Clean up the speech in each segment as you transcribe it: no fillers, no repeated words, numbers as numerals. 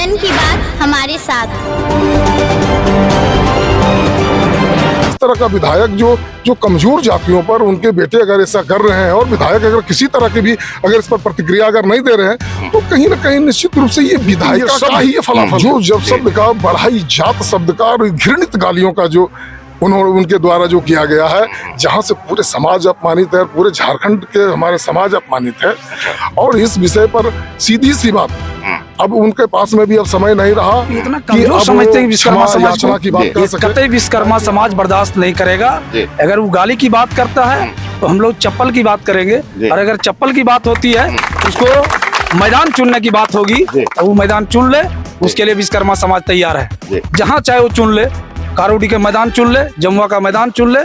मन की बात हमारे साथ। इस तरह का विधायक जो कमजोर जातियों पर उनके बेटे अगर ऐसा कर रहे हैं और विधायक अगर किसी तरह की भी अगर इस पर प्रतिक्रिया अगर नहीं दे रहे हैं तो कहीं ना कहीं निश्चित रूप से ये विधायक का ही ये फलाफल जो जब शब्द का बढ़ाई जात शब्द का और घृणित गालियों का जो उनके द्वारा जो किया गया है, जहां से पूरे समाज अपमानित है, पूरे झारखंड के हमारे समाज अपमानित है। और इस विषय पर सीधी सी बात, अब उनके पास में भी अब समय नहीं रहा इतना कमजोर समझते हैं विश्वकर्मा समाज को की बात कर सके। कतई विश्वकर्मा समाज बर्दाश्त नहीं करेगा। अगर वो गाली की बात करता है तो हम लोग चप्पल की बात करेंगे, और अगर चप्पल की बात होती है उसको मैदान चुनने की बात होगी तो वो मैदान चुन ले, उसके लिए विश्वकर्मा समाज तैयार है। जहाँ चाहे वो चुन ले, कारोडी का मैदान चुन ले, जमुआ का मैदान चुन ले,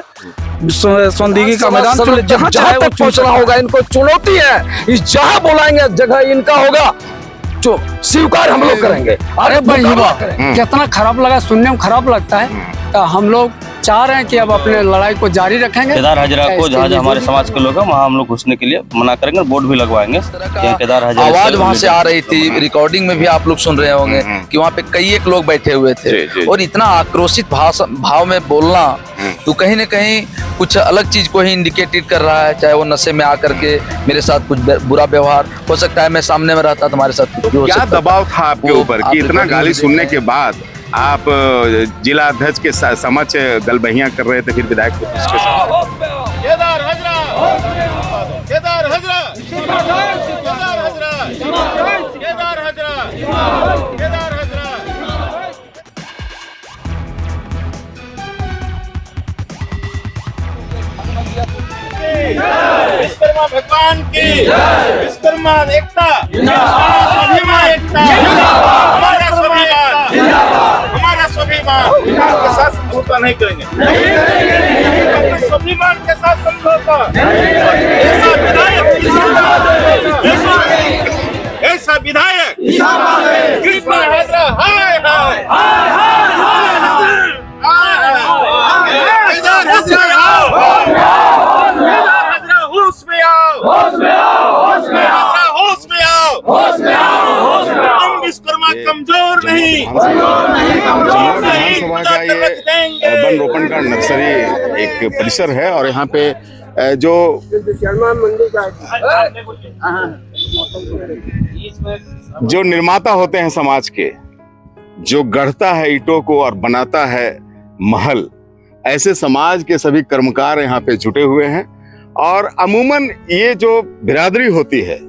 सोंदीगी का मैदान चुन ले, जहाँ चाहे वो पहुंचना होगा। इनको चुनौती है, इस जहाँ बुलाएंगे जगह इनका होगा, जो स्वीकार हम लोग करेंगे। अरे भाई कितना खराब लगा, सुनने में खराब लगता है। तो हम लोग चाह रहे हैं कि अब अपने लड़ाई को जारी रखेंगे। केदार हाजरा को जहाँ हमारे समाज के लोग हैं वहाँ हम लोग घुसने के लिए मना करेंगे, बोर्ड भी लगवाएंगे। केदार हाजरा आवाज वहाँ से आ रही थी, रिकॉर्डिंग में भी आप लोग सुन रहे होंगे कि वहाँ पे कई एक लोग बैठे हुए थे और इतना आक्रोशित भाव में बोलना तो कहीं न कहीं कुछ अलग चीज को ही इंडिकेटेड कर रहा है। चाहे वो नशे में आकर के मेरे साथ कुछ बुरा व्यवहार हो सकता है, मैं सामने में रहता तुम्हारे साथ कुछ भी हो सकता है। क्या दबाव था आपके ऊपर कि इतना गाली सुनने के बाद आप जिला अध्यक्ष के समक्ष गलबहियां कर रहे थे, फिर विधायक को इसके साथ? केदार हाजरा, केदार हाजरा, केदार हाजरा, केदार हाजरा, केदार हाजरा। विश्वकर्मा भगवान की विश्वकर्मा एकता, स्वाभिमान एकता, हमारा स्वाभिमान, हमारा स्वाभिमान के साथ समझौता नहीं करेंगे, अपने स्वाभिमान के साथ समझौता। ऐसा विधायक, ऐसा विधायक कृष्ण हाजरा, हाय हाय केदार हाजरा होश में आओ, होश में आओ, होश में आओ, होश में आओ, होश में आओ, होश में आओ। हम विश्वकर्मा कमजोर नहीं, कमजोर नहीं, वन रोपण का नर्सरी एक परिसर है और यहाँ पे जो निर्माता होते हैं समाज के, जो गढ़ता है ईंटों को और बनाता है महल, ऐसे समाज के सभी कर्मकार यहाँ पे जुटे हुए हैं। और अमूमन ये जो बिरादरी होती है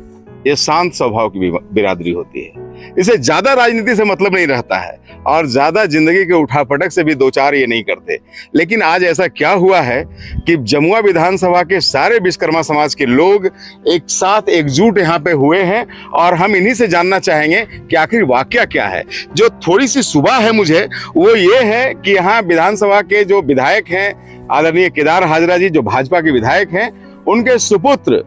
ये शांत स्वभाव की बिरादरी होती है, इसे ज्यादा राजनीति से मतलब नहीं रहता है और ज्यादा जिंदगी के उठापटक से भी दो चार ये नहीं करते। लेकिन आज ऐसा क्या हुआ है कि जमुआ विधानसभा के सारे विश्वकर्मा समाज के लोग एक साथ एकजुट यहाँ पे हुए हैं और हम इन्हीं से जानना चाहेंगे कि आखिर वाकया क्या है। जो थोड़ी सी सुबह है मुझे वो ये है कि यहाँ विधानसभा के जो विधायक हैं आदरणीय केदार हाजरा जी, जो भाजपा के विधायक हैं, उनके सुपुत्र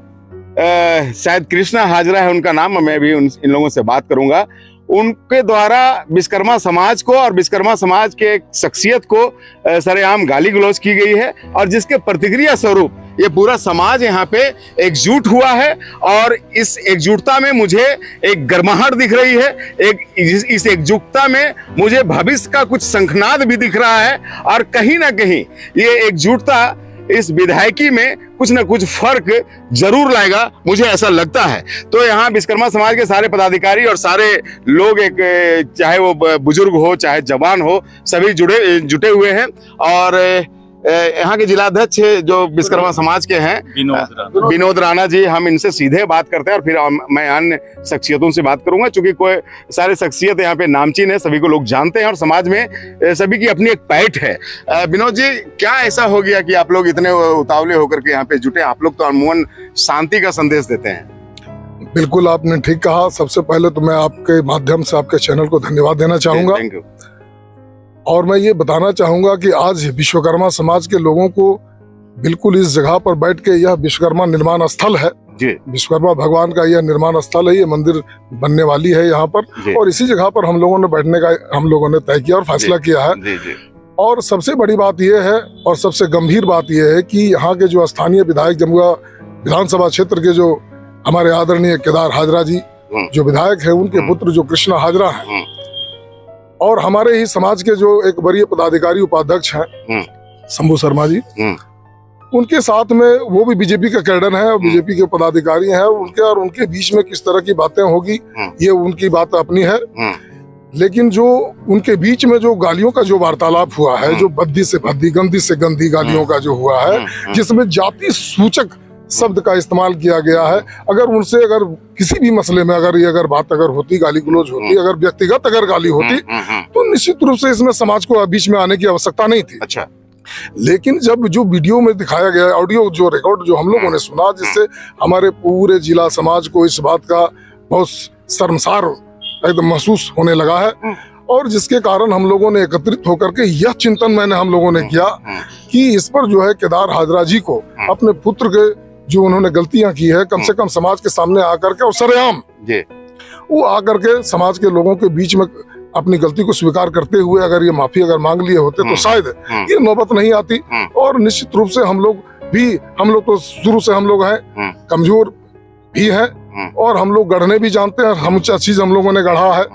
शायद कृष्णा हाजरा है उनका नाम, मैं भी इन लोगों से बात करूंगा, उनके द्वारा विश्वकर्मा समाज को और विश्वकर्मा समाज के शख्सियत को सरेआम गाली गलौज की गई है और जिसके प्रतिक्रिया स्वरूप ये पूरा समाज यहाँ पे एकजुट हुआ है। और इस एकजुटता में मुझे एक गर्माहट दिख रही है, इस एकजुटता में मुझे भविष्य का कुछ शंखनाद भी दिख रहा है और कहीं ना कहीं ये एकजुटता इस विधायकी में कुछ न कुछ फर्क जरूर लाएगा, मुझे ऐसा लगता है। तो यहाँ विश्वकर्मा समाज के सारे पदाधिकारी और सारे लोग, एक चाहे वो बुजुर्ग हो चाहे जवान हो, सभी जुटे हुए हैं। और यहाँ के जिलाध्यक्ष जो विश्वकर्मा समाज के हैं विनोद राणा जी, हम इनसे सीधे बात करते हैं और फिर मैं अन्य शख्सियतों से बात करूंगा, क्योंकि कोई सारे शख्सियत यहाँ पे नामचीन है, सभी को लोग जानते हैं और समाज में सभी की अपनी एक पैठ है। विनोद जी, क्या ऐसा हो गया कि आप लोग इतने उतावले होकर के यहाँ पे जुटे? आप लोग तो अमूमन शांति का संदेश देते हैं। बिल्कुल, आपने ठीक कहा। सबसे पहले तो मैं आपके माध्यम से आपके चैनल को धन्यवाद देना चाहूंगा। Thank you. और मैं ये बताना चाहूंगा कि आज विश्वकर्मा समाज के लोगों को बिल्कुल इस जगह पर बैठ के, यह विश्वकर्मा निर्माण स्थल है, विश्वकर्मा भगवान का यह निर्माण स्थल है, ये मंदिर बनने वाली है यहाँ पर, और इसी जगह पर हम लोगों ने बैठने का हम लोगों ने तय किया और फैसला किया है। और सबसे बड़ी बात यह है और सबसे गंभीर बात यह है कि यहाँ के जो स्थानीय विधायक, जमुआ विधानसभा क्षेत्र के जो हमारे आदरणीय केदार हाजरा जी जो विधायक है, उनके पुत्र जो कृष्णा हाजरा है, और हमारे ही समाज के जो एक वरीय पदाधिकारी उपाध्यक्ष हैं शंभू शर्मा जी, उनके साथ में वो भी बीजेपी का कैडर है और बीजेपी के पदाधिकारी हैं, उनके और उनके बीच में किस तरह की बातें होगी ये उनकी बात अपनी है। लेकिन जो उनके बीच में जो गालियों का जो वार्तालाप हुआ है, जो भद्दी से भद्दी, गंदी से गंदी गालियों का जो हुआ है, जिसमें जाति सूचक शब्द का इस्तेमाल किया गया है, अगर उनसे अगर किसी भी मसले में अगर बात होती, गाली गलौज होती, अगर व्यक्तिगत अगर गाली होती, तो निश्चित रूप से इसमें समाज को बीच में आने की आवश्यकता नहीं थी। अच्छा, लेकिन जब जो वीडियो में दिखाया गया, ऑडियो जो रिकॉर्ड जो हम लोगों ने सुना, जिससे हमारे पूरे जिला समाज को इस बात का बहुत शर्मसार एकदम महसूस होने लगा है, और जिसके कारण हम लोगों ने एकत्रित होकर के यह चिंतन हम लोगों ने किया कि इस पर जो है केदार हाजरा जी को अपने पुत्र के जो उन्होंने गलतियां की है, कम से कम समाज के सामने आकर के और सरेआम वो आकर के समाज के लोगों के बीच में अपनी गलती को स्वीकार करते हुए अगर ये माफी अगर मांग लिए होते तो शायद ये नौबत नहीं आती। और निश्चित रूप से हम लोग तो शुरू से हम लोग हैं, कमजोर भी हैं, और हम लोग गढ़ने भी जानते हैं। हम चीज हम लोगों ने गढ़ा है,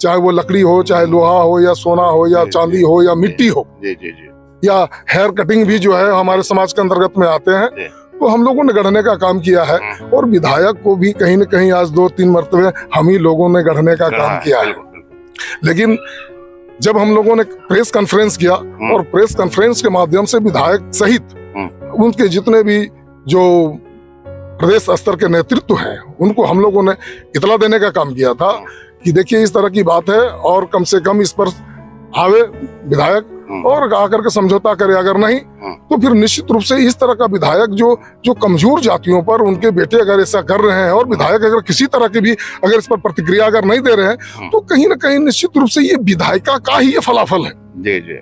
चाहे वो लकड़ी हो, चाहे लोहा हो, या सोना हो, या चांदी हो, या मिट्टी हो, या हेयर कटिंग भी जो है हमारे समाज के अंतर्गत में आते हैं, तो हम लोगों ने गढ़ने का काम किया है। और विधायक को भी कहीं न कहीं आज 2-3 मरतबे हम ही लोगों ने गढ़ने का काम किया है। लेकिन जब हम लोगों ने प्रेस कॉन्फ्रेंस किया, और प्रेस कॉन्फ्रेंस के माध्यम से विधायक सहित उनके जितने भी जो प्रदेश स्तर के नेतृत्व हैं, उनको हम लोगों ने इतला देने का काम किया था कि देखिए इस तरह की बात है, और कम से कम इस पर आवे विधायक और आकर के समझौता करे, अगर नहीं तो फिर निश्चित रूप से इस तरह का विधायक जो कमजोर जातियों पर उनके बेटे अगर ऐसा कर रहे हैं, और विधायक अगर किसी तरह की भी अगर इस पर प्रतिक्रिया अगर नहीं दे रहे हैं, तो कहीं ना कहीं निश्चित रूप से ये विधायिका का ही ये फलाफल है। जी जी।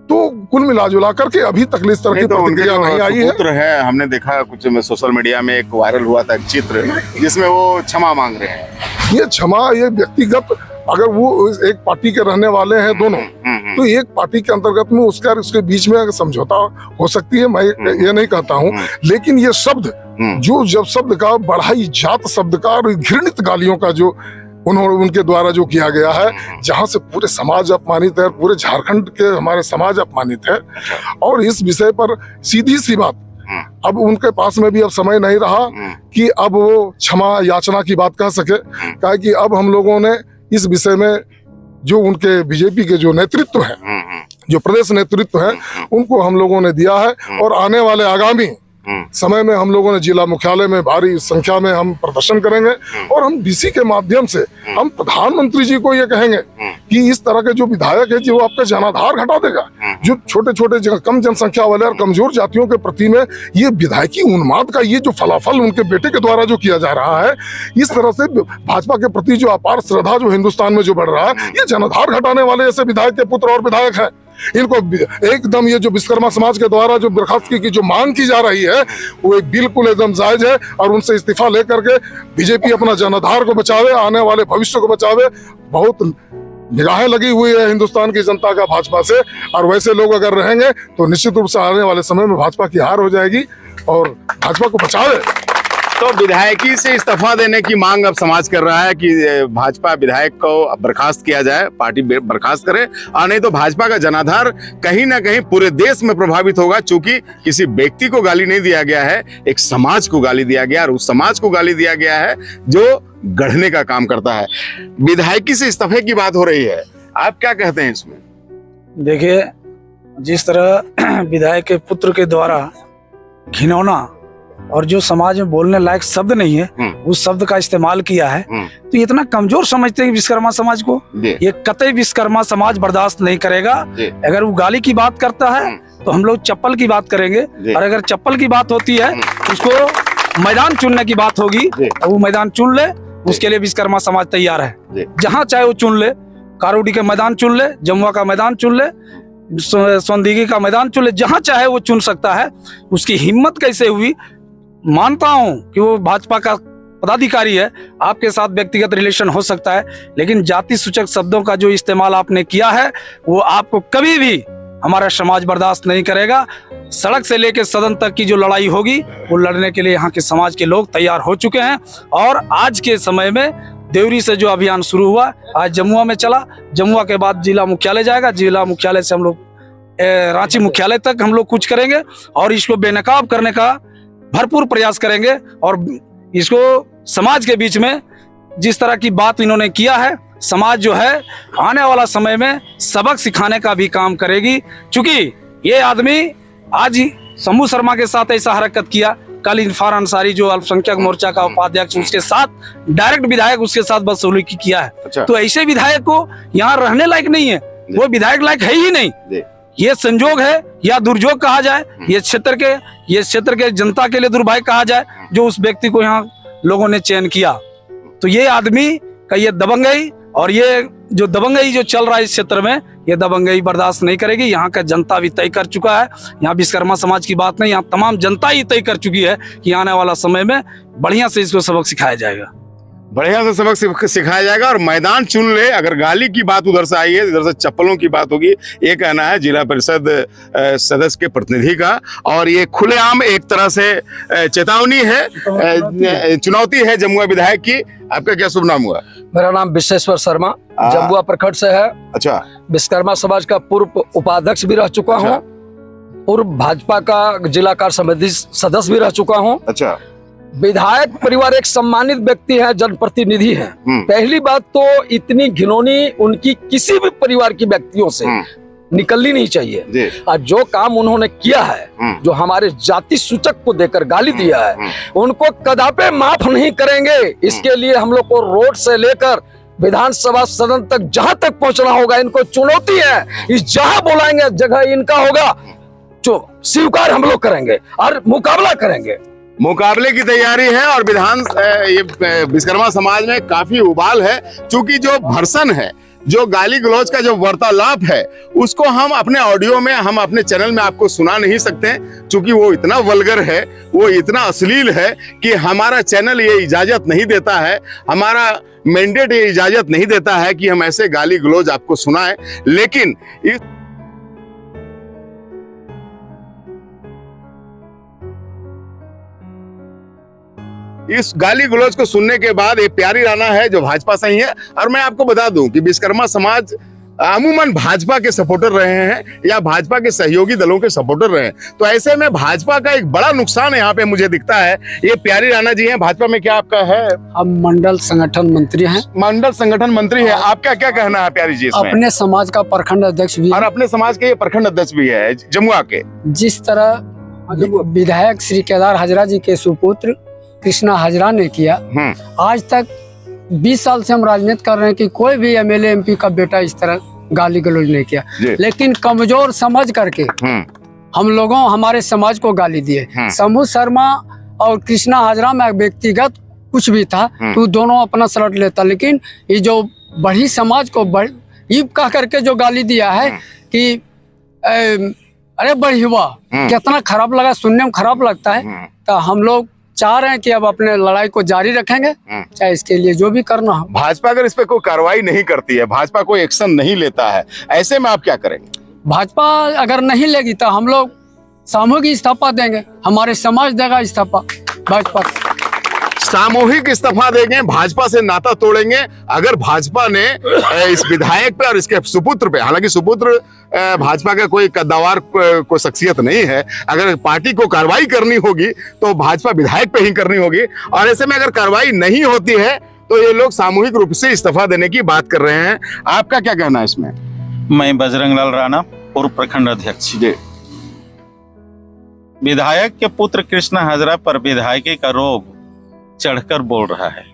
तो कुल मिला करके अभी तक इस तरह की प्रतिक्रिया नहीं आई है। पुत्र है, हमने देखा कुछ सोशल मीडिया में एक वायरल हुआ था एक चित्र जिसमें वो क्षमा मांग रहे हैं। ये क्षमा, ये व्यक्तिगत, अगर वो एक पार्टी के रहने वाले हैं दोनों, तो एक पार्टी के अंतर्गत में उसके बीच में समझौता हो सकती है, मैं ये नहीं कहता हूँ। लेकिन ये शब्द जब शब्द का बढ़ाई जात शब्द का और घृणित गालियों का जो उनके द्वारा जो किया गया है, जहां से पूरे समाज अपमानित है, पूरे झारखंड के हमारे समाज अपमानित है। और इस विषय पर सीधी सी बात, अब उनके पास में भी अब समय नहीं रहा कि अब वो क्षमा याचना की बात कह सके, क्या कि अब हम लोगों ने इस विषय में जो उनके बीजेपी के जो नेतृत्व है, जो प्रदेश नेतृत्व है, उनको हम लोगों ने दिया है। और आने वाले आगामी समय में हम लोगों ने जिला मुख्यालय में भारी संख्या में हम प्रदर्शन करेंगे, और हम डीसी के माध्यम से हम प्रधानमंत्री जी को ये कहेंगे कि इस तरह के जो विधायक है जो आपका जनाधार घटा देगा, जो छोटे छोटे कम जनसंख्या वाले और कमजोर जातियों के प्रति में ये विधायकी उन्माद का ये जो फलाफल उनके बेटे के द्वारा जो किया जा रहा है, इस तरह से भाजपा के प्रति जो अपार श्रद्धा जो हिंदुस्तान में जो बढ़ रहा है, ये जनाधार घटाने वाले ऐसे विधायक के पुत्र और विधायक है। इनको एकदम ये जो विश्वकर्मा समाज के द्वारा जो बर्खास्तगी की जो मांग की जा रही है, वो बिल्कुल एकदम जायज है, और उनसे इस्तीफा लेकर के बीजेपी अपना जनाधार को बचावे, आने वाले भविष्य को बचावे। बहुत निगाहें लगी हुई है हिंदुस्तान की जनता का भाजपा से, और वैसे लोग अगर रहेंगे तो निश्चित रूप से आने वाले समय में भाजपा की हार हो जाएगी, और भाजपा को बचावे। तो विधायकी से इस्तीफा देने की मांग अब समाज कर रहा है कि भाजपा विधायक को बर्खास्त किया जाए, पार्टी बर्खास्त करे, और नहीं तो भाजपा का जनाधार कहीं ना कहीं पूरे देश में प्रभावित होगा। चूंकि किसी व्यक्ति को गाली नहीं दिया गया है, एक समाज को गाली दिया गया, और उस समाज को गाली दिया गया है जो गढ़ने का काम करता है। विधायकी से इस्तीफे की बात हो रही है, आप क्या कहते हैं इसमें? देखिए, जिस तरह विधायक के पुत्र के द्वारा घिनौना और जो समाज में बोलने लायक शब्द नहीं है, उस शब्द का इस्तेमाल किया है, तो इतना कमजोर समझते हैं विश्वकर्मा समाज को। ये कतई विश्वकर्मा समाज बर्दाश्त नहीं करेगा। अगर वो गाली की बात करता है तो हम लोग चप्पल की बात करेंगे, और अगर चप्पल की बात होती है उसको मैदान चुनने की बात होगी, तो वो मैदान चुन ले, उसके लिए विश्वकर्मा समाज तैयार है। जहाँ चाहे वो चुन ले, कारोडी का मैदान चुन ले, जमुआ का मैदान चुन ले, सोंदीगी का मैदान चुन ले, जहाँ चाहे वो चुन सकता है। उसकी हिम्मत कैसे हुई? मानता हूं कि वो भाजपा का पदाधिकारी है, आपके साथ व्यक्तिगत रिलेशन हो सकता है, लेकिन जाति सूचक शब्दों का जो इस्तेमाल आपने किया है, वो आपको कभी भी हमारा समाज बर्दाश्त नहीं करेगा। सड़क से लेकर सदन तक की जो लड़ाई होगी, वो लड़ने के लिए यहाँ के समाज के लोग तैयार हो चुके हैं। और आज के समय में देवरी से जो अभियान शुरू हुआ, आज जमुआ में चला, जमुआ के बाद जिला मुख्यालय जाएगा, जिला मुख्यालय से हम लोग रांची मुख्यालय तक हम लोग कुछ करेंगे और इसको बेनकाब करने का भरपूर प्रयास करेंगे। और इसको समाज के बीच में जिस तरह की बात इन्होंने किया है, समाज जो है आने वाला समय में सबक सिखाने का भी काम करेगी। क्योंकि ये आदमी आज शंभू शर्मा के साथ ऐसा हरकत किया, कल इरफान अंसारी जो अल्पसंख्यक मोर्चा का उपाध्यक्ष, उसके साथ डायरेक्ट विधायक उसके साथ बदसलूकी किया है। अच्छा। तो ऐसे विधायक को यहाँ रहने लायक नहीं है, वो विधायक लायक है ही नहीं। ये संजोग है या दुर्योग कहा जाए, ये क्षेत्र के जनता के लिए दुर्भाग्य कहा जाए जो उस व्यक्ति को यहाँ लोगों ने चयन किया। तो ये आदमी का ये दबंगई और ये जो दबंगई जो चल रहा है इस क्षेत्र में, ये दबंगई बर्दाश्त नहीं करेगी। यहाँ का जनता भी तय कर चुका है, यहाँ विश्वकर्मा समाज की बात नहीं, यहाँ तमाम जनता ही तय कर चुकी है कि आने वाला समय में बढ़िया से इसको सबक सिखाया जाएगा, बढ़िया से सबक सिखाया जाएगा और मैदान चुन ले। अगर गाली की बात उधर से आई है, इधर से चप्पलों की बात होगी, ये कहना है जिला परिषद सदस्य के प्रतिनिधि का। और ये खुलेआम एक तरह से चेतावनी है, चुनौती है जमुआ विधायक की। आपका क्या शुभ नाम हुआ? मेरा नाम विश्वेश्वर शर्मा, जमुआ प्रखंड से है। अच्छा। विश्वकर्मा समाज का पूर्व उपाध्यक्ष भी रह चुका हूँ, पूर्व भाजपा का जिला कार्य समिति सदस्य भी रह चुका हूँ। अच्छा। विधायक परिवार एक सम्मानित व्यक्ति है, जनप्रतिनिधि है। पहली बात तो इतनी घिनौनी उनकी किसी भी परिवार की व्यक्तियों से निकलनी नहीं चाहिए। और जो काम उन्होंने किया है, जो हमारे जाति सूचक को देकर गाली दिया है, उनको कदापि माफ नहीं करेंगे। इसके लिए हम लोग को रोड से लेकर विधानसभा सदन तक जहां तक पहुंचना होगा, इनको चुनौती है। इस जहां बुलाएंगे जगह इनका होगा, जो स्वीकार हम लोग करेंगे और मुकाबला करेंगे। मुकाबले की तैयारी है और ये विश्वकर्मा समाज में काफी उबाल है, क्योंकि जो भर्सन है, जो गाली गलौज का जो वार्तालाप है, उसको हम अपने ऑडियो में, हम अपने चैनल में आपको सुना नहीं सकते, क्योंकि वो इतना वल्गर है, वो इतना अश्लील है कि हमारा चैनल ये इजाजत नहीं देता है, हमारा मैंडेट ये इजाजत नहीं देता है कि हम ऐसे गाली गलौज आपको सुनाएं। लेकिन इस गाली गलौज को सुनने के बाद ये प्यारी राणा है जो भाजपा से ही है। और मैं आपको बता दूं कि विश्वकर्मा समाज अमूमन भाजपा के सपोर्टर रहे हैं या भाजपा के सहयोगी दलों के सपोर्टर रहे हैं। तो ऐसे में भाजपा का एक बड़ा नुकसान यहाँ पे मुझे दिखता है। ये प्यारी राणा जी हैं, भाजपा में क्या आपका है? हम मंडल संगठन मंत्री हैं। मंडल संगठन मंत्री है, आपका क्या कहना है प्यारी जी इसमें? अपने समाज का प्रखंड अध्यक्ष भी, और अपने समाज के ये प्रखंड अध्यक्ष भी है जमुआ के। जिस तरह विधायक श्री केदार हाजरा जी के सुपुत्र कृष्णा हाजरा ने किया, आज तक 20 साल से हम राजनीति कर रहे हैं कि कोई भी एमएलए एमपी का बेटा इस तरह गाली गलौज नहीं किया। लेकिन कमजोर समझ करके हम लोगों हमारे समाज को गाली दिए। शंभू शर्मा और कृष्णा हाजरा में व्यक्तिगत कुछ भी था तो दोनों अपना सलट लेता, लेकिन ये जो बड़ी समाज को ये कह करके जो गाली दिया है कि अरे बड़ी हुआ, कितना खराब लगा, सुनने में खराब लगता है। तो हम लोग चाह रहे हैं कि अब अपने लड़ाई को जारी रखेंगे, चाहे इसके लिए जो भी करना हो। भाजपा अगर इस पे कोई कार्रवाई नहीं करती है, भाजपा कोई एक्शन नहीं लेता है, ऐसे में आप क्या करेंगे? भाजपा अगर नहीं लेगी तो हम लोग सामूहिक इस्तीफा देंगे, हमारे समाज देगा इस्तीफा। भाजपा सामूहिक इस्तीफा देंगे, भाजपा से नाता तोड़ेंगे अगर भाजपा ने इस विधायक पे और इसके सुपुत्र पे, हालांकि सुपुत्र भाजपा का कोई कद्दावर को शख्सियत नहीं है, अगर पार्टी को कार्रवाई करनी होगी तो भाजपा विधायक पे ही करनी होगी। और ऐसे में अगर कार्रवाई नहीं होती है तो ये लोग सामूहिक रूप से इस्तीफा देने की बात कर रहे हैं। आपका क्या कहना है इसमें? मैं बजरंग लाल राणा, पूर्व प्रखंड अध्यक्ष। विधायक के पुत्र कृष्णा हाजरा पर विधायकी का रोग चढ़कर बोल रहा है।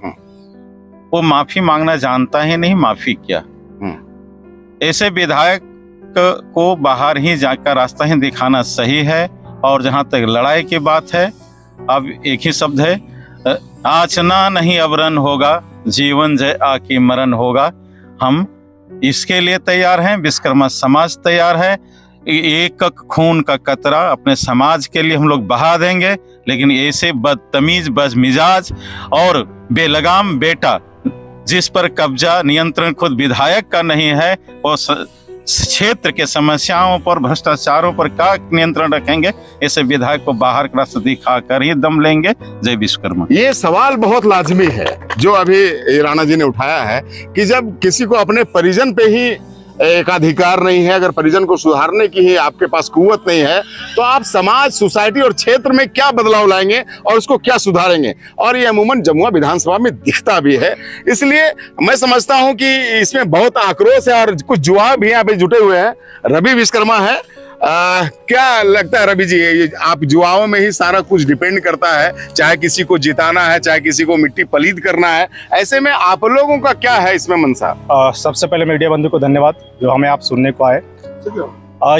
वो माफी मांगना जानता है, नहीं माफी किया। ऐसे विधायक को बाहर ही जाकर रास्ता ही दिखाना सही है। और जहां तक लड़ाई की बात है, अब एक ही शब्द है, आचना नहीं अवरन होगा, जीवन जय आकी मरण होगा। हम इसके लिए तैयार हैं, विश्वकर्मा समाज तैयार है। एक खून का कतरा अपने समाज के लिए हम लोग बहा देंगे, लेकिन ऐसे बदतमीज, बदमिजाज और बेलगाम बेटा जिस पर कब्जा नियंत्रण खुद विधायक का नहीं है, वो क्षेत्र के समस्याओं पर, भ्रष्टाचारों पर क्या नियंत्रण रखेंगे, ऐसे विधायक को बाहर का रास्ता दिखाकर ही दम लेंगे। जय विश्वकर्मा। ये सवाल बहुत लाजमी है जो अभी राणा जी ने उठाया है कि जब किसी को अपने परिजन पे ही एक अधिकार नहीं है, अगर परिजन को सुधारने की ही आपके पास कुव्वत नहीं है, तो आप समाज, सोसाइटी और क्षेत्र में क्या बदलाव लाएंगे और उसको क्या सुधारेंगे। और ये अमूमन जमुआ विधानसभा में दिखता भी है। इसलिए मैं समझता हूं कि इसमें बहुत आक्रोश है और कुछ जुआ भी यहाँ पे जुटे हुए हैं। रवि विश्वकर्मा है। क्या लगता है रवि जी, आप जुआओं में ही सारा कुछ डिपेंड करता है, चाहे किसी को जिताना है, चाहे किसी को मिट्टी पलीद करना है, ऐसे में आप लोगों का क्या है इसमें मनसा? सबसे पहले मीडिया बंधु को धन्यवाद जो हमें आप सुनने को आए।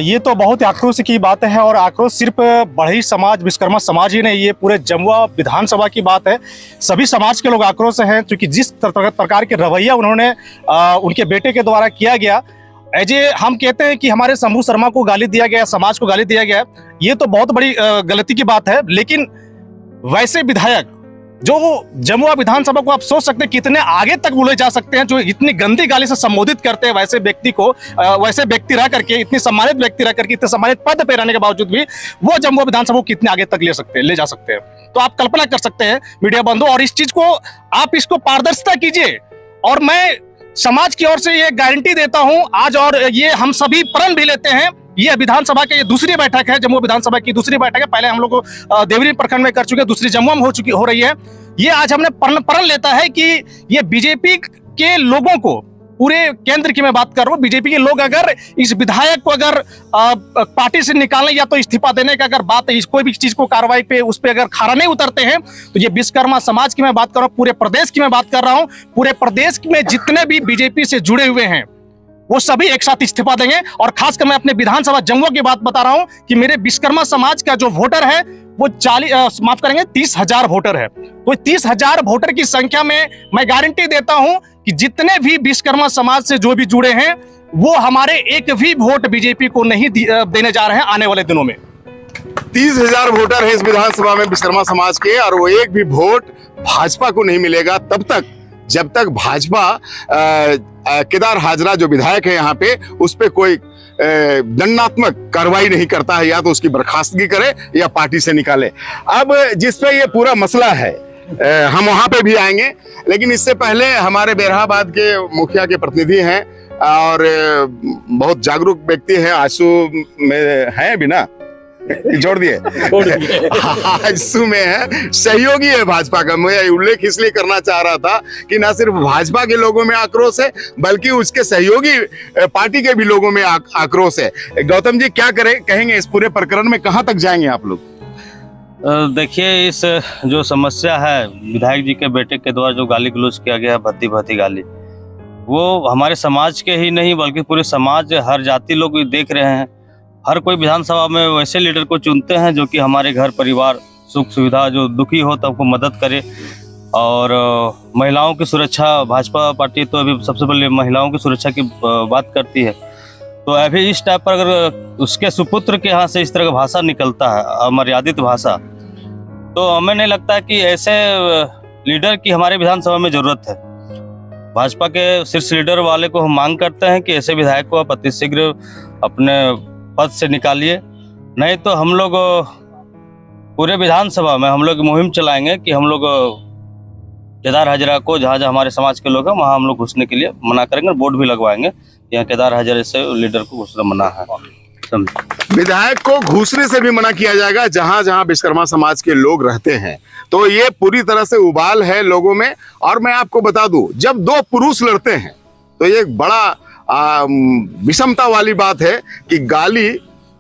ये तो बहुत ही आक्रोश की बात है और आक्रोश सिर्फ बढ़ई समाज, विश्वकर्मा समाज ही नहीं, ये पूरे जमुआ विधानसभा की बात है। सभी समाज के लोग आक्रोश हैं क्योंकि जिस प्रकार के रवैया उन्होंने उनके बेटे के द्वारा किया गया, हम कहते हैं कि हमारे शंभू शर्मा को गाली दिया गया, समाज को गाली दिया गया, ये तो बहुत बड़ी गलती की बात है। लेकिन वैसे विधायक जो जमुआ विधानसभा को आप सोच सकते हैं कितने आगे तक बोले जा सकते हैं, जो इतनी गंदी गाली से संबोधित करते हैं वैसे व्यक्ति को, वैसे व्यक्ति रह करके, इतनी सम्मानित व्यक्ति रह करके, इतने सम्मानित पद पे रहने के बावजूद भी वो जमुआ विधानसभा को कितने आगे तक ले जा सकते हैं। तो आप कल्पना कर सकते हैं मीडिया बंधु, और इस चीज को आप इसको पारदर्शिता कीजिए। और मैं समाज की ओर से ये गारंटी देता हूं आज, और ये हम सभी प्रण भी लेते हैं, ये विधानसभा की दूसरी बैठक है, जमुआ विधानसभा की दूसरी बैठक है। पहले हम लोग देवरी प्रखंड में कर चुके हैं, दूसरी जमुआ में हो रही है। ये आज हमने प्रण लेता है कि ये बीजेपी के लोगों को, पूरे केंद्र की मैं बात कर रहा हूँ, बीजेपी के लोग अगर इस विधायक को अगर पार्टी से निकालने या तो इस्तीफा देने का अगर बात है, कोई भी चीज को कार्रवाई पे उस पे अगर खरा नहीं उतरते हैं, तो ये विश्वकर्मा समाज की मैं बात कर रहा हूँ, पूरे प्रदेश की मैं बात कर रहा हूँ, पूरे प्रदेश में जितने भी बीजेपी से जुड़े हुए हैं वो सभी एक साथ इस्तीफा देंगे। और खासकर मैं अपने विधानसभा जमुआ की बात बता रहा हूं कि मेरे विश्वकर्मा समाज का जो वोटर है वो 30,000 वोटर है। तो 30,000 वोटर की संख्या में मैं गारंटी देता हूं कि जितने भी विश्वकर्मा समाज से जो भी जुड़े हैं वो हमारे एक भी वोट बीजेपी को नहीं देने जा रहे हैं आने वाले दिनों में। 30,000 वोटर है इस विधानसभा में विश्वकर्मा समाज के, और वो एक भी वोट भाजपा को नहीं मिलेगा तब तक जब तक भाजपा केदार हाजरा जो विधायक है यहाँ पे उस पे कोई दंडात्मक कार्रवाई नहीं करता है, या तो उसकी बर्खास्तगी करे या पार्टी से निकाले। अब जिस पे ये पूरा मसला है हम वहां पे भी आएंगे, लेकिन इससे पहले हमारे बेरहाबाद के मुखिया के प्रतिनिधि हैं और बहुत जागरूक व्यक्ति हैं, आंसू में हैं भी ना, जोड़ दिए आंसू में है, सहयोगी है भाजपा का। मैं उल्लेख इसलिए करना चाह रहा था कि ना सिर्फ भाजपा के लोगों में आक्रोश है बल्कि उसके सहयोगी पार्टी के भी लोगों में आक्रोश है। गौतम जी क्या कहेंगे इस पूरे प्रकरण में, कहां तक जाएंगे आप लोग? देखिए, इस जो समस्या है विधायक जी के बेटे के द्वारा जो गाली गलौज किया गया, भद्दी भद्दी गाली, वो हमारे समाज के ही नहीं बल्कि पूरे समाज, हर जाति लोग देख रहे हैं। हर कोई विधानसभा में वैसे लीडर को चुनते हैं जो कि हमारे घर परिवार सुख सुविधा, जो दुखी हो तब को मदद करे। और महिलाओं की सुरक्षा, भाजपा पार्टी तो अभी सबसे पहले महिलाओं की सुरक्षा की बात करती है। तो अभी इस टाइप पर अगर उसके सुपुत्र के यहाँ से इस तरह का भाषा निकलता है, अमर्यादित भाषा, तो हमें नहीं लगता कि ऐसे लीडर की हमारे विधानसभा में जरूरत है। भाजपा के शीर्ष लीडर वाले को हम मांग करते हैं कि ऐसे विधायक को आप अतिशीघ्र अपने पद से निकालिए, नहीं तो हम लोग पूरे विधानसभा में हम लोग मुहिम चलाएंगे कि हम लोग केदार हाजरा को, जहाँ जहाँ हमारे समाज के लोग हैं वहाँ हम लोग घुसने के लिए मना करेंगे, बोर्ड भी लगवाएंगे यहाँ केदार हाजरा से लीडर को घुसना मना है। विधायक को घुसने से भी मना किया जाएगा जहां जहां विश्वकर्मा समाज के लोग रहते हैं। तो ये पूरी तरह से उबाल है लोगों में। और मैं आपको बता दूं, जब दो पुरुष लड़ते हैं तो ये एक बड़ा विषमता वाली बात है कि गाली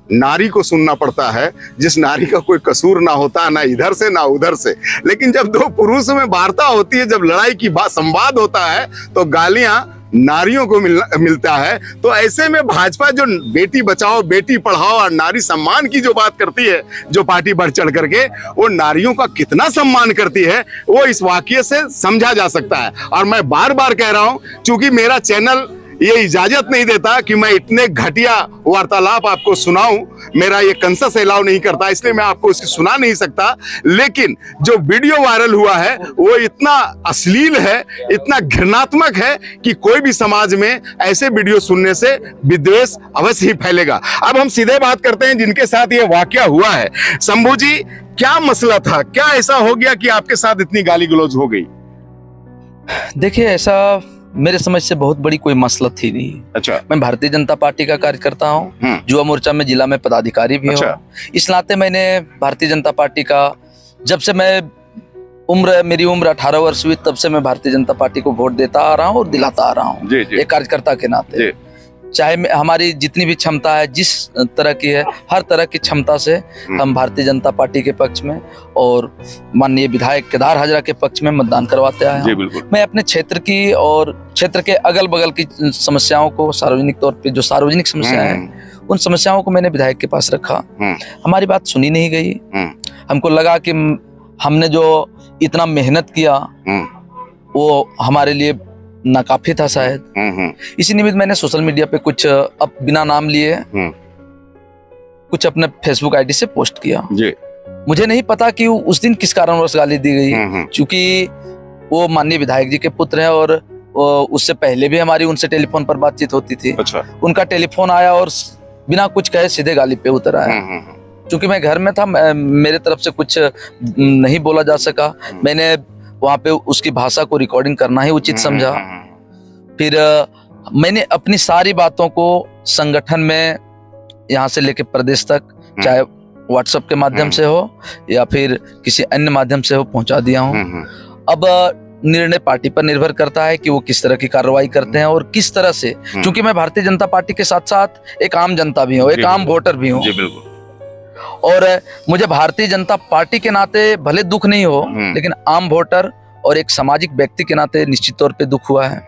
नारी को सुनना पड़ता है, जिस नारी का कोई कसूर ना होता, ना इधर से ना उधर से। लेकिन जब दो पुरुषों में वार्ता होती है, जब लड़ाई की बात संवाद होता है, तो गालियां नारियों को मिलता है। तो ऐसे में भाजपा जो बेटी बचाओ बेटी पढ़ाओ और नारी सम्मान की जो बात करती है, जो पार्टी बढ़ चढ़ करके, वो नारियों का कितना सम्मान करती है वो इस वाकये से समझा जा सकता है। और मैं बार बार कह रहा हूं, चूंकि मेरा चैनल ये इजाजत नहीं देता कि मैं इतने घटिया वार्तालाप आपको सुनाऊं, मेरा ये कंसस अलाउ नहीं करता, इसलिए मैं आपको इसकी सुना नहीं सकता। लेकिन जो वीडियो वायरल हुआ है वो इतना अश्लील है, इतना घृणात्मक है कि कोई भी समाज में ऐसे वीडियो सुनने से विद्वेष अवश्य ही फैलेगा। अब हम सीधे बात करते हैं जिनके साथ ये वाकया हुआ है। शंभू जी, क्या मसला था, क्या ऐसा हो गया कि आपके साथ इतनी गाली गलौज हो गई? देखिए, ऐसा मेरे समझ से बहुत बड़ी कोई मसला थी नहीं। अच्छा। मैं भारतीय जनता पार्टी का कार्यकर्ता हूँ, युवा मोर्चा में जिला में पदाधिकारी भी हूँ। इस नाते मैंने भारतीय जनता पार्टी का, जब से मेरी उम्र 18 वर्ष हुई तब से मैं भारतीय जनता पार्टी को वोट देता आ रहा हूँ और दिलाता आ रहा हूँ एक कार्यकर्ता के नाते। चाहे हमारी जितनी भी क्षमता है, जिस तरह की है, हर तरह की क्षमता से हम भारतीय जनता पार्टी के पक्ष में और माननीय विधायक केदार हाजरा के पक्ष में मतदान करवाते आए हैं। मैं अपने क्षेत्र की और क्षेत्र के अगल बगल की समस्याओं को, सार्वजनिक तौर पे जो सार्वजनिक समस्याएं हैं, उन समस्याओं को मैंने विधायक के पास रखा। हमारी बात सुनी नहीं गई। हमको लगा कि हमने जो इतना मेहनत किया वो हमारे लिए नाकाफी था शायद। इसी निमित्त मैंने सोशल मीडिया पे कुछ, अब बिना नाम लिए, कुछ अपने फेसबुक आईडी से पोस्ट किया। मुझे नहीं पता कि उस दिन किस कारणवश गाली दी गई, क्योंकि वो माननीय विधायक जी के पुत्र हैं और उससे पहले भी हमारी उनसे टेलीफोन पर बातचीत होती थी। अच्छा। उनका टेलीफोन आया और बिना कुछ कहे सीधे गाली पे उतर आया। क्योंकि मैं घर में था, मेरे तरफ से कुछ नहीं बोला जा सका। मैंने वहाँ पे उसकी भाषा को रिकॉर्डिंग करना ही उचित समझा। फिर मैंने अपनी सारी बातों को संगठन में यहाँ से लेके प्रदेश तक, चाहे व्हाट्सएप के माध्यम से हो या फिर किसी अन्य माध्यम से हो, पहुंचा दिया हूँ। अब निर्णय पार्टी पर निर्भर करता है कि वो किस तरह की कार्रवाई करते हैं और किस तरह से, क्योंकि मैं भारतीय जनता पार्टी के साथ साथ एक आम जनता भी हूँ, एक आम वोटर भी हूँ। और मुझे भारतीय जनता पार्टी के नाते भले दुख नहीं हो, लेकिन आम वोटर और एक सामाजिक व्यक्ति के नाते निश्चित तौर पे दुख हुआ है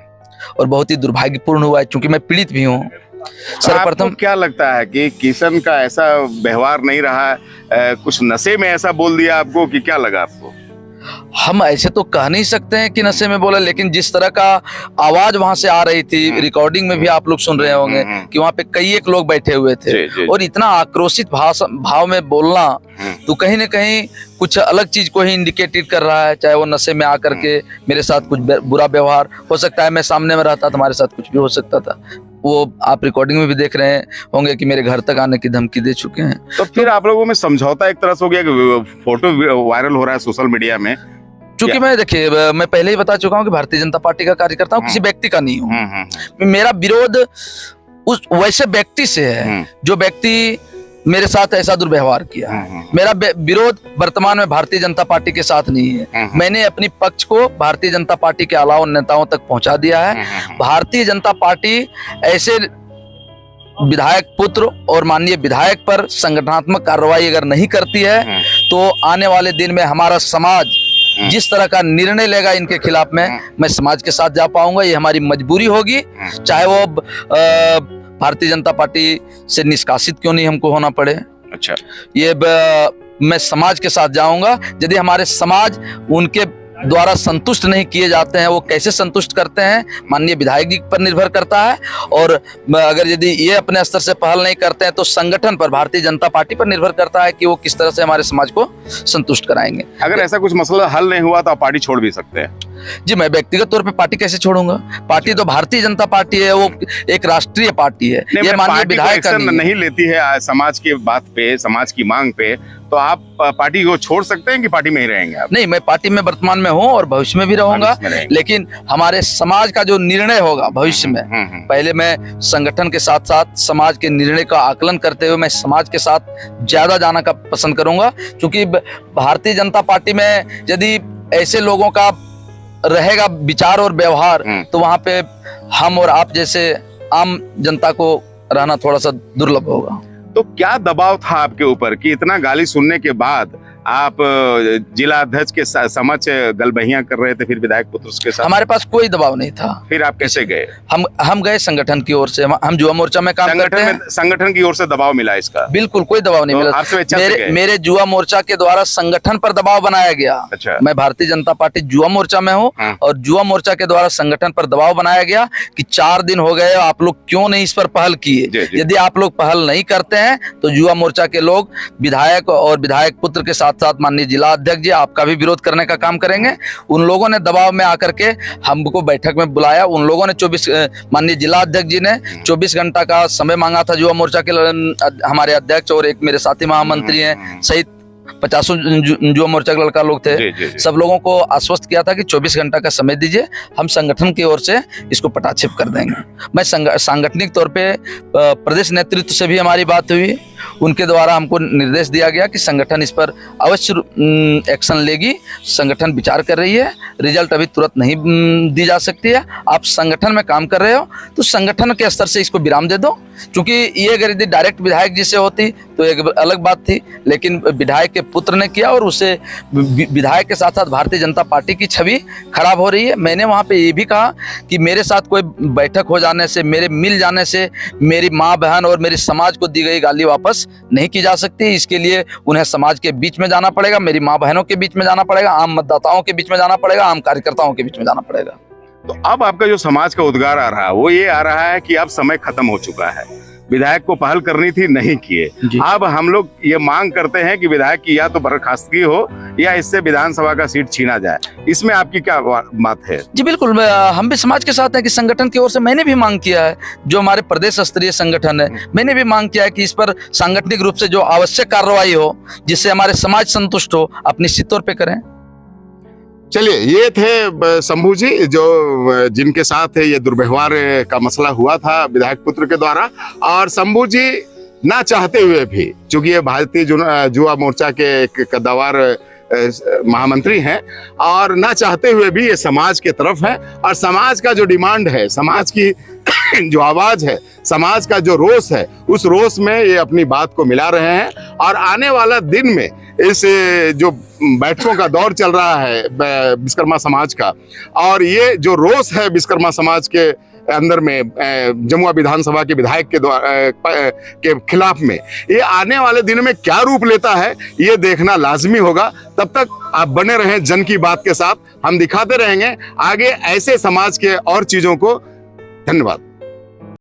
और बहुत ही दुर्भाग्यपूर्ण हुआ है, क्योंकि मैं पीड़ित भी हूँ। सर्वप्रथम क्या लगता है कि किशन का ऐसा व्यवहार नहीं रहा, कुछ नशे में ऐसा बोल दिया आपको, कि क्या लगा आपको? हम ऐसे तो कह नहीं सकते हैं कि नशे में बोला, लेकिन जिस तरह का आवाज वहां से आ रही थी, रिकॉर्डिंग में भी आप लोग सुन रहे होंगे कि वहां पे कई एक लोग बैठे हुए थे और इतना आक्रोशित भाव में बोलना, तो कहीं ना कहीं कुछ अलग चीज को ही इंडिकेटेड कर रहा है। चाहे वो नशे में आकर के मेरे साथ कुछ बुरा व्यवहार हो सकता है, मैं सामने में रहता तो हमारे साथ कुछ भी हो सकता था। वो आप रिकॉर्डिंग में भी देख रहे होंगे कि मेरे घर तक आने की धमकी दे चुके हैं। तो फिर आप लोगों में समझौता एक तरह से हो गया कि फोटो वायरल हो रहा है सोशल मीडिया में? क्योंकि मैं देखिए, मैं पहले ही बता चुका हूँ कि भारतीय जनता पार्टी का कार्यकर्ता हूँ, किसी व्यक्ति का नहीं हूँ। मेरा विरोध उस वैसे व्यक्ति से है जो व्यक्ति मेरे साथ ऐसा दुर्व्यवहार किया। मेरा विरोध वर्तमान में भारतीय जनता पार्टी के साथ नहीं है। मैंने अपनी पक्ष को भारतीय जनता पार्टी के अलावा नेताओं तक पहुंचा दिया है। भारतीय जनता पार्टी ऐसे विधायक पुत्र और माननीय विधायक पर संगठनात्मक कार्रवाई अगर नहीं करती है तो आने वाले दिन में हमारा समाज जिस तरह का निर्णय लेगा इनके खिलाफ में, मैं समाज के साथ जा पाऊंगा। ये हमारी मजबूरी होगी, चाहे वो भारतीय जनता पार्टी से निष्कासित क्यों नहीं हमको होना पड़े। अच्छा, ये मैं समाज के साथ जाऊंगा। यदि हमारे समाज उनके द्वारा संतुष्ट नहीं किए जाते हैं, वो कैसे संतुष्ट करते हैं माननीय विधायक जी पर निर्भर करता है। और अगर यदि ये अपने स्तर से पहल नहीं करते हैं तो संगठन पर, भारतीय जनता पार्टी पर निर्भर करता है कि वो किस तरह से हमारे समाज को संतुष्ट कराएंगे। अगर ऐसा कुछ मसला हल नहीं हुआ तो आप पार्टी छोड़ भी सकते हैं? जी, मैं व्यक्तिगत तौर पे पार्टी कैसे छोड़ूंगा? पार्टी तो भारतीय जनता पार्टी है, वो एक राष्ट्रीय पार्टी है। ये माननीय विधायक नहीं लेती है समाज की बात पे, समाज की मांग पे, तो आप पार्टी को छोड़ सकते हैं कि पार्टी में ही रहेंगे आप? नहीं, मैं पार्टी में वर्तमान में हूँ और भविष्य में भी रहूंगा, लेकिन हमारे समाज का जो निर्णय होगा भविष्य में, पहले मैं संगठन के साथ साथ समाज के निर्णय का आकलन करते हुए मैं समाज के साथ ज्यादा जाना का पसंद करूंगा। क्योंकि भारतीय जनता पार्टी में यदि ऐसे लोगों का रहेगा विचार और व्यवहार, तो वहां पे हम और आप जैसे आम जनता को रहना थोड़ा सा दुर्लभ होगा। तो क्या दबाव था आपके ऊपर कि इतना गाली सुनने के बाद आप जिला अध्यक्ष के समक्ष गलबहियां कर रहे थे, फिर विधायक पुत्र उसके साथ? हमारे पास कोई दबाव नहीं था। फिर आप कैसे गए? हम गए संगठन की ओर से, हम युवा मोर्चा में काम करते हैं। संगठन की ओर से दबाव मिला इसका? बिल्कुल कोई दबाव नहीं मिला। आपसे स्वेच्छा से गए? मेरे युवा मोर्चा के द्वारा संगठन पर दबाव बनाया गया। अच्छा। मैं भारतीय जनता पार्टी युवा मोर्चा में हूँ और युवा मोर्चा के द्वारा संगठन पर दबाव बनाया गया कि 4 दिन हो गए, आप लोग क्यों नहीं इस पर पहल किए? यदि आप लोग पहल नहीं करते हैं तो युवा मोर्चा के लोग विधायक और विधायक पुत्र के साथ साथ माननीय जिला अध्यक्ष जी आपका भी विरोध करने का काम करेंगे। उन लोगों ने दबाव में आकर के हमको बैठक में बुलाया। उन लोगों ने 24 माननीय जिला अध्यक्ष जी ने 24 घंटा का समय मांगा था युवा मोर्चा के हमारे अध्यक्ष और एक मेरे साथी महामंत्री हैं सहित 50 युवा मोर्चा के लड़का लोग थे। सब लोगों को आश्वस्त किया था कि 24 घंटा का समय दीजिए, हम संगठन की ओर से इसको पटाक्षेप कर देंगे। मैं सांगठनिक तौर पे प्रदेश नेतृत्व से भी हमारी बात हुई, उनके द्वारा हमको निर्देश दिया गया कि संगठन इस पर अवश्य एक्शन लेगी। संगठन विचार कर रही है, रिजल्ट अभी तुरंत नहीं दी जा सकती है। आप संगठन में काम कर रहे हो तो संगठन के स्तर से इसको विराम दे दो, क्योंकि ये अगर यदि डायरेक्ट विधायक जी से होती तो एक अलग बात थी, लेकिन विधायक के पुत्र ने किया और उससे विधायक के साथ साथ भारतीय जनता पार्टी की छवि खराब हो रही है। मैंने वहाँ पे ये भी कहा कि मेरे साथ कोई बैठक हो जाने से, मेरे मिल जाने से मेरी माँ बहन और मेरी समाज को दी गई गाली वापस नहीं की जा सकती। इसके लिए उन्हें समाज के बीच में जाना पड़ेगा, मेरी माँ बहनों के बीच में जाना पड़ेगा, आम मतदाताओं के बीच में जाना पड़ेगा, आम कार्यकर्ताओं के बीच में जाना पड़ेगा। तो अब आपका जो समाज का उद्गार आ रहा है वो ये आ रहा है कि अब समय खत्म हो चुका है, विधायक को पहल करनी थी, नहीं किए। अब हम लोग ये मांग करते हैं कि विधायक की या तो बर्खास्तगी हो या इससे विधानसभा का सीट छीना जाए। इसमें आपकी क्या बात है? जी बिल्कुल, हम भी समाज के साथ हैं कि संगठन की ओर से मैंने भी मांग किया है, जो हमारे प्रदेश स्तरीय संगठन है, मैंने भी मांग किया है कि इस पर सांगठनिक रूप से जो आवश्यक कार्रवाई हो जिससे हमारे समाज संतुष्ट हो, आप निश्चित तौर पर करें। चलिए, ये थे शंभू जी जो जिनके साथ ये दुर्व्यवहार का मसला हुआ था विधायक पुत्र के द्वारा। और शंभू जी ना चाहते हुए भी, चूंकि ये भारतीय युवा मोर्चा के एक कद्दावर महामंत्री हैं और ना चाहते हुए भी ये समाज के तरफ है और समाज का जो डिमांड है, समाज की जो आवाज है, समाज का जो रोष है, उस रोष में ये अपनी बात को मिला रहे हैं। और आने वाला दिन में इस जो बैठकों का दौर चल रहा है विश्वकर्मा समाज का, और ये जो रोष है विश्वकर्मा समाज के अंदर में जमुआ विधानसभा के विधायक के खिलाफ में, ये आने वाले दिन में क्या रूप लेता है ये देखना लाजमी होगा। तब तक आप बने रहें जन की बात के साथ, हम दिखाते रहेंगे आगे ऐसे समाज के और चीजों को। धन्यवाद।